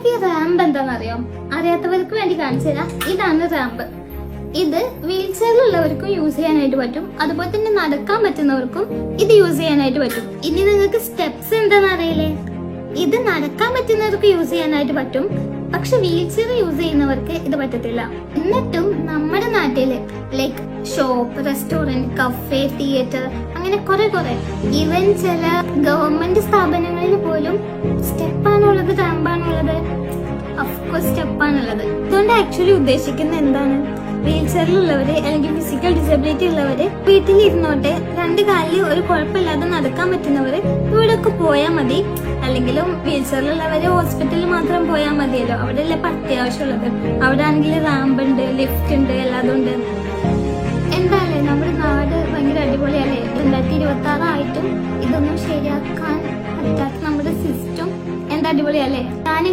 ഈ റാമ്പ് എന്താണെന്നറിയോ? അറിയാത്തവർക്ക് വേണ്ടി കാണിച്ചു തരാം. ഇതാണ് റാമ്പ്. ഇത് വീൽ ചെയറിലുള്ളവർക്കും യൂസ് ചെയ്യാനായിട്ട് പറ്റും, അതുപോലെ തന്നെ നടക്കാൻ പറ്റുന്നവർക്കും ഇത് യൂസ് ചെയ്യാനായിട്ട് പറ്റും. ഇനി നിങ്ങൾക്ക് സ്റ്റെപ്സ് എന്താണെന്ന് അറിയില്ലേ? ഇത് നടക്കാൻ പറ്റുന്നവർക്ക് യൂസ് ചെയ്യാനായിട്ട് പറ്റും, പക്ഷെ വീൽ ചെയർ യൂസ് ചെയ്യുന്നവർക്ക് ഇത് പറ്റത്തില്ല. എന്നിട്ടും നമ്മുടെ നാട്ടില് like shop, restaurant, cafe, theatre അങ്ങനെ കുറെ ഈവൻ ചില ഗവൺമെന്റ് സ്ഥാപനങ്ങളിൽ പോലും സ്റ്റെപ്പാണുള്ളത്, റാമ്പാണുള്ളത്. അഫ്കോഴ്സ് സ്റ്റെപ്പാണുള്ളത്. അതുകൊണ്ട് ആക്ച്വലി ഉദ്ദേശിക്കുന്നത് എന്താണ്? വീൽ ചെയറിലുള്ളവര് അല്ലെങ്കിൽ ഫിസിക്കൽ ഡിസബിലിറ്റി ഉള്ളവര് വീട്ടിലിരുന്നോട്ടെ, രണ്ട് കാലിൽ ഒരു കുഴപ്പമില്ലാതെ നടക്കാൻ പറ്റുന്നവര് ഇവിടെയൊക്കെ പോയാൽ മതി. അല്ലെങ്കിലും വീൽ ചെയറിലുള്ളവര് ഹോസ്പിറ്റലിൽ മാത്രം പോയാൽ മതിയല്ലോ, അവിടെ അല്ലേ അത്യാവശ്യമുള്ളത്. അവിടെ ആണെങ്കിൽ റാമ്പ് ഉണ്ട്, ലിഫ്റ്റ് ഉണ്ട്, എല്ലാതും ഉണ്ട്. എന്തായാലേ നമ്മുടെ നാട് ഭയങ്കര അടിപൊളിയല്ലേ? 2026 ആയിട്ടും ഇതൊന്നും ശരിയാക്കാൻ പറ്റാത്ത നമ്മുടെ സിസ്റ്റം എന്താ അടിപൊളിയല്ലേ? ഞാൻ